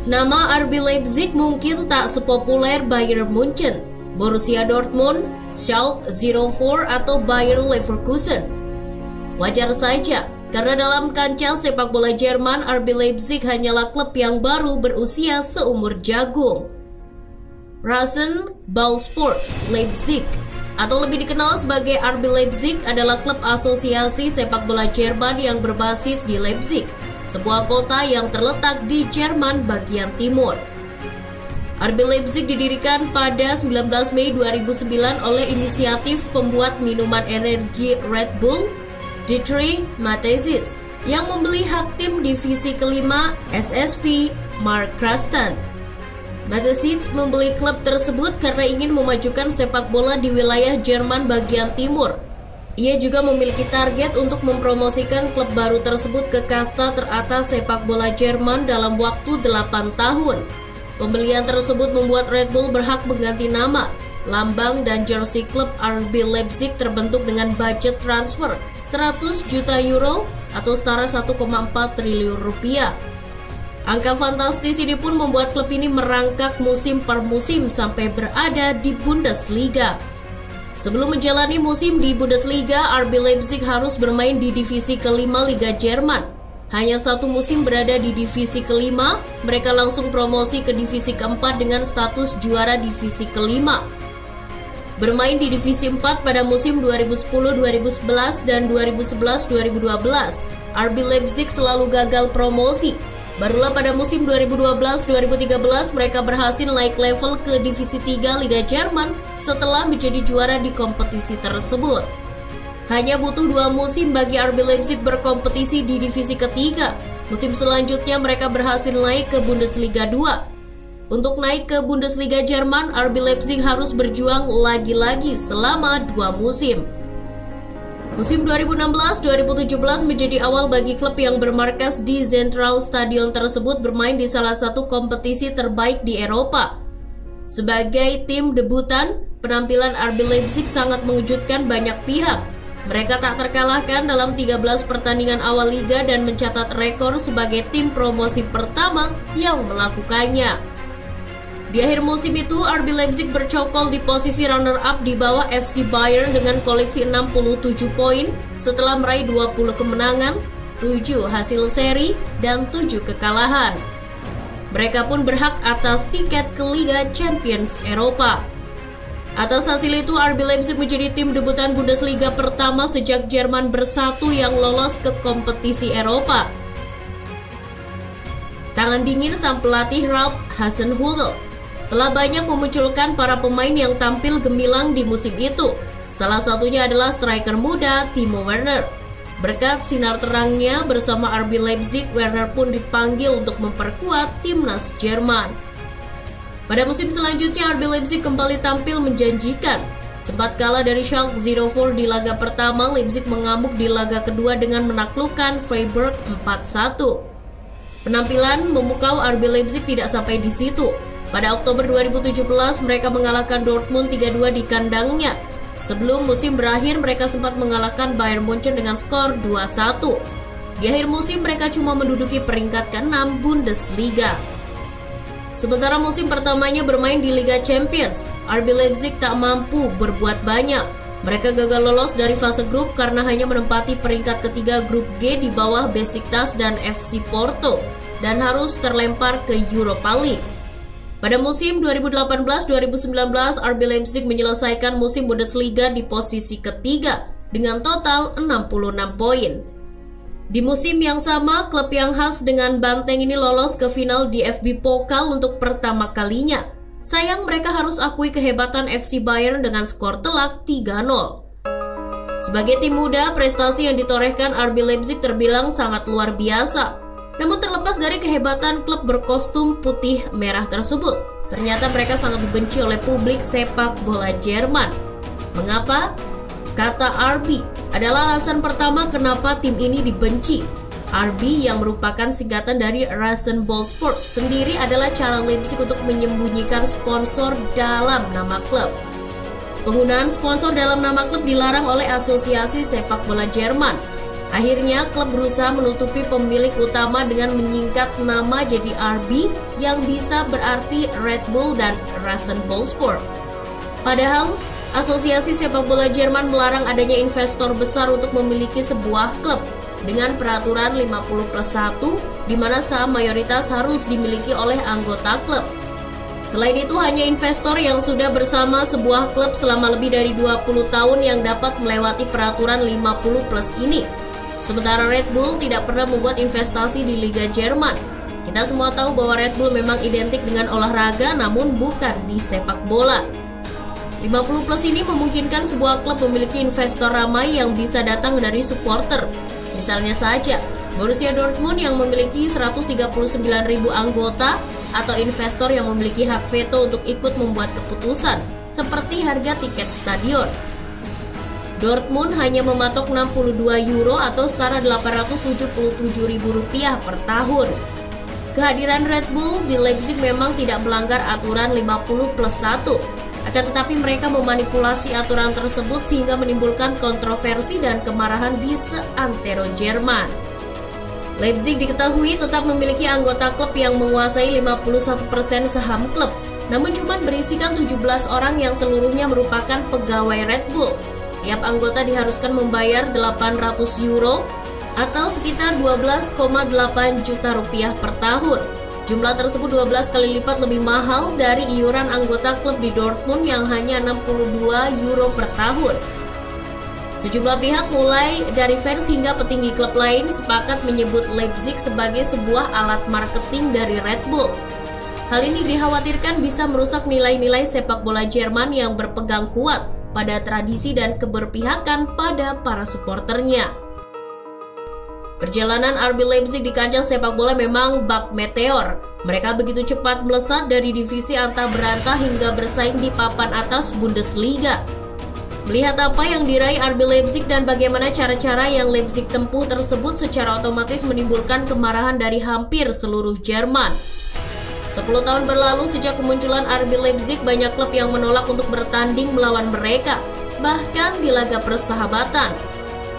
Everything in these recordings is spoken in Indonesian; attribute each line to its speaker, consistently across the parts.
Speaker 1: Nama RB Leipzig mungkin tak sepopuler Bayern Munchen, Borussia Dortmund, Schalke 04 atau Bayer Leverkusen. Wajar saja, karena dalam kancah sepak bola Jerman, RB Leipzig hanyalah klub yang baru berusia seumur jagung. Rasenballsport Leipzig atau lebih dikenal sebagai RB Leipzig adalah klub asosiasi sepak bola Jerman yang berbasis di Leipzig, sebuah kota yang terletak di Jerman bagian timur. RB Leipzig didirikan pada 19 Mei 2009 oleh inisiatif pembuat minuman energi Red Bull, Dietrich Mateschitz, yang membeli hak tim divisi kelima SSV Mark Krastan. Mateschitz membeli klub tersebut karena ingin memajukan sepak bola di wilayah Jerman bagian timur. Ia juga memiliki target untuk mempromosikan klub baru tersebut ke kasta teratas sepak bola Jerman dalam waktu 8 tahun. Pembelian tersebut membuat Red Bull berhak mengganti nama, lambang, dan jersey klub RB Leipzig terbentuk dengan budget transfer 100 juta euro atau setara 1,4 triliun rupiah. Angka fantastis ini pun membuat klub ini merangkak musim per musim sampai berada di Bundesliga. Sebelum menjalani musim di Bundesliga, RB Leipzig harus bermain di divisi kelima Liga Jerman. Hanya satu musim berada di divisi kelima, mereka langsung promosi ke divisi keempat dengan status juara divisi kelima. Bermain di divisi 4 pada musim 2010-2011 dan 2011-2012, RB Leipzig selalu gagal promosi. Barulah pada musim 2012-2013 mereka berhasil naik level ke divisi 3 Liga Jerman setelah menjadi juara di kompetisi tersebut. Hanya butuh 2 musim bagi RB Leipzig berkompetisi di divisi ketiga. Musim selanjutnya mereka berhasil naik ke Bundesliga 2. Untuk naik ke Bundesliga Jerman, RB Leipzig harus berjuang lagi-lagi selama 2 musim. Musim 2016-2017 menjadi awal bagi klub yang bermarkas di Zentral Stadion tersebut bermain di salah satu kompetisi terbaik di Eropa. Sebagai tim debutan, penampilan RB Leipzig sangat mengejutkan banyak pihak. Mereka tak terkalahkan dalam 13 pertandingan awal liga dan mencatat rekor sebagai tim promosi pertama yang melakukannya. Di akhir musim itu, RB Leipzig bercokol di posisi runner-up di bawah FC Bayern dengan koleksi 67 poin setelah meraih 20 kemenangan, 7 hasil seri, dan 7 kekalahan. Mereka pun berhak atas tiket ke Liga Champions Eropa. Atas hasil itu, RB Leipzig menjadi tim debutan Bundesliga pertama sejak Jerman bersatu yang lolos ke kompetisi Eropa. Tangan dingin sang pelatih Ralf Hasenhüttl telah banyak memunculkan para pemain yang tampil gemilang di musim itu. Salah satunya adalah striker muda Timo Werner. Berkat sinar terangnya bersama RB Leipzig, Werner pun dipanggil untuk memperkuat timnas Jerman. Pada musim selanjutnya, RB Leipzig kembali tampil menjanjikan. Sempat kalah dari Schalke 04 di laga pertama, Leipzig mengamuk di laga kedua dengan menaklukkan Freiburg 4-1. Penampilan memukau RB Leipzig tidak sampai di situ. Pada Oktober 2017, mereka mengalahkan Dortmund 3-2 di kandangnya. Sebelum musim berakhir, mereka sempat mengalahkan Bayern Munchen dengan skor 2-1. Di akhir musim, mereka cuma menduduki peringkat ke-6 Bundesliga. Sementara musim pertamanya bermain di Liga Champions, RB Leipzig tak mampu berbuat banyak. Mereka gagal lolos dari fase grup karena hanya menempati peringkat ketiga grup G di bawah Besiktas dan FC Porto dan harus terlempar ke Europa League. Pada musim 2018-2019, RB Leipzig menyelesaikan musim Bundesliga di posisi ketiga dengan total 66 poin. Di musim yang sama, klub yang khas dengan banteng ini lolos ke final DFB Pokal untuk pertama kalinya. Sayang, mereka harus akui kehebatan FC Bayern dengan skor telak 3-0. Sebagai tim muda, prestasi yang ditorehkan RB Leipzig terbilang sangat luar biasa. Namun terlepas dari kehebatan klub berkostum putih merah tersebut, ternyata mereka sangat dibenci oleh publik sepak bola Jerman. Mengapa? Kata RB adalah alasan pertama kenapa tim ini dibenci. RB yang merupakan singkatan dari Rasenballsport sendiri adalah cara Leipzig untuk menyembunyikan sponsor dalam nama klub. Penggunaan sponsor dalam nama klub dilarang oleh Asosiasi Sepak Bola Jerman. Akhirnya, klub berusaha menutupi pemilik utama dengan menyingkat nama jadi RB yang bisa berarti Red Bull dan Rasenballsport. Padahal, Asosiasi Sepak Bola Jerman melarang adanya investor besar untuk memiliki sebuah klub dengan peraturan 50+1, di mana saham mayoritas harus dimiliki oleh anggota klub. Selain itu, hanya investor yang sudah bersama sebuah klub selama lebih dari 20 tahun yang dapat melewati peraturan 50+ ini. Sementara Red Bull tidak pernah membuat investasi di Liga Jerman. Kita semua tahu bahwa Red Bull memang identik dengan olahraga namun bukan di sepak bola. 50+ ini memungkinkan sebuah klub memiliki investor ramai yang bisa datang dari supporter. Misalnya saja, Borussia Dortmund yang memiliki 139.000 anggota atau investor yang memiliki hak veto untuk ikut membuat keputusan, seperti harga tiket stadion. Dortmund hanya mematok 62 euro atau setara Rp877.000 per tahun. Kehadiran Red Bull di Leipzig memang tidak melanggar aturan 50+1. Akan tetapi mereka memanipulasi aturan tersebut sehingga menimbulkan kontroversi dan kemarahan di seantero Jerman. Leipzig diketahui tetap memiliki anggota klub yang menguasai 51% saham klub, namun cuma berisikan 17 orang yang seluruhnya merupakan pegawai Red Bull. Tiap anggota diharuskan membayar 800 euro atau sekitar 12,8 juta rupiah per tahun. Jumlah tersebut 12 kali lipat lebih mahal dari iuran anggota klub di Dortmund yang hanya 62 euro per tahun. Sejumlah pihak mulai dari fans hingga petinggi klub lain sepakat menyebut Leipzig sebagai sebuah alat marketing dari Red Bull. Hal ini dikhawatirkan bisa merusak nilai-nilai sepak bola Jerman yang berpegang kuat pada tradisi dan keberpihakan pada para supporternya. Perjalanan RB Leipzig di kancah sepak bola memang bak meteor. Mereka begitu cepat melesat dari divisi antah berantah hingga bersaing di papan atas Bundesliga. Melihat apa yang diraih RB Leipzig dan bagaimana cara-cara yang Leipzig tempuh tersebut secara otomatis menimbulkan kemarahan dari hampir seluruh Jerman. 10 tahun berlalu sejak kemunculan RB Leipzig, banyak klub yang menolak untuk bertanding melawan mereka, bahkan di laga persahabatan.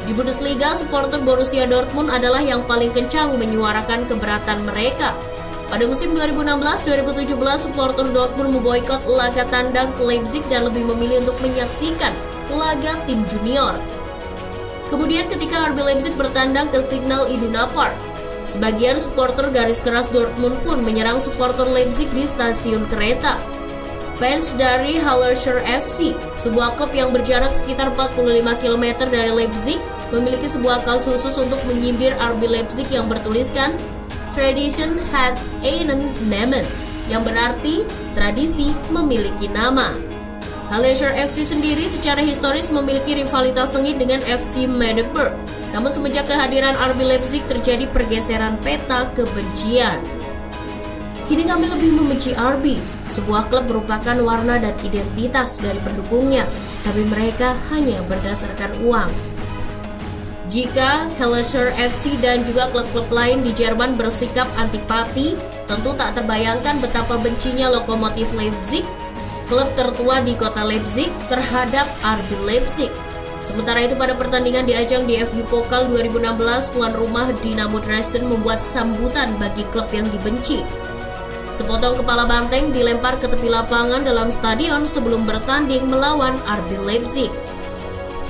Speaker 1: Di Bundesliga, supporter Borussia Dortmund adalah yang paling kencang menyuarakan keberatan mereka. Pada musim 2016-2017, supporter Dortmund memboikot laga tandang ke Leipzig dan lebih memilih untuk menyaksikan laga tim junior. Kemudian ketika RB Leipzig bertandang ke Signal Iduna Park, sebagian supporter garis keras Dortmund pun menyerang supporter Leipzig di stasiun kereta. Fans dari Hallerscher FC, sebuah klub yang berjarak sekitar 45 km dari Leipzig, memiliki sebuah kaos khusus untuk menyindir RB Leipzig yang bertuliskan Tradition hat einen Namen, yang berarti tradisi memiliki nama. Hallerscher FC sendiri secara historis memiliki rivalitas sengit dengan FC Magdeburg. Namun semenjak kehadiran RB Leipzig terjadi pergeseran peta kebencian. Kini kami lebih membenci RB. Sebuah klub merupakan warna dan identitas dari pendukungnya, tapi mereka hanya berdasarkan uang. Jika Hallerscher FC dan juga klub-klub lain di Jerman bersikap antipati, tentu tak terbayangkan betapa bencinya Lokomotif Leipzig, klub tertua di kota Leipzig, terhadap RB Leipzig. Sementara itu pada pertandingan di ajang DFB Pokal 2016, tuan rumah Dynamo Dresden membuat sambutan bagi klub yang dibenci. Sepotong kepala banteng dilempar ke tepi lapangan dalam stadion sebelum bertanding melawan RB Leipzig.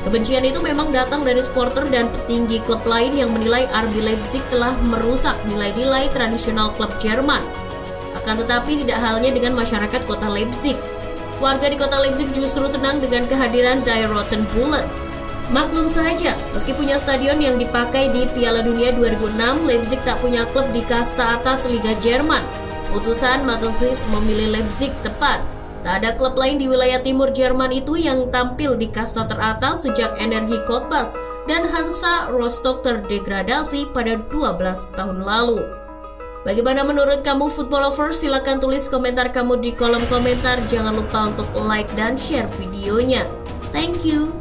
Speaker 1: Kebencian itu memang datang dari supporter dan petinggi klub lain yang menilai RB Leipzig telah merusak nilai-nilai tradisional klub Jerman. Akan tetapi tidak halnya dengan masyarakat kota Leipzig. Warga di kota Leipzig justru senang dengan kehadiran Die Roten Bullen. Maklum saja, meski punya stadion yang dipakai di Piala Dunia 2006, Leipzig tak punya klub di kasta atas Liga Jerman. Putusan Mateschitz memilih Leipzig tepat. Tak ada klub lain di wilayah timur Jerman itu yang tampil di kasta teratas sejak Energie Cottbus dan Hansa Rostock terdegradasi pada 12 tahun lalu. Bagaimana menurut kamu football lovers? Silahkan tulis komentar kamu di kolom komentar. Jangan lupa untuk like dan share videonya. Thank you.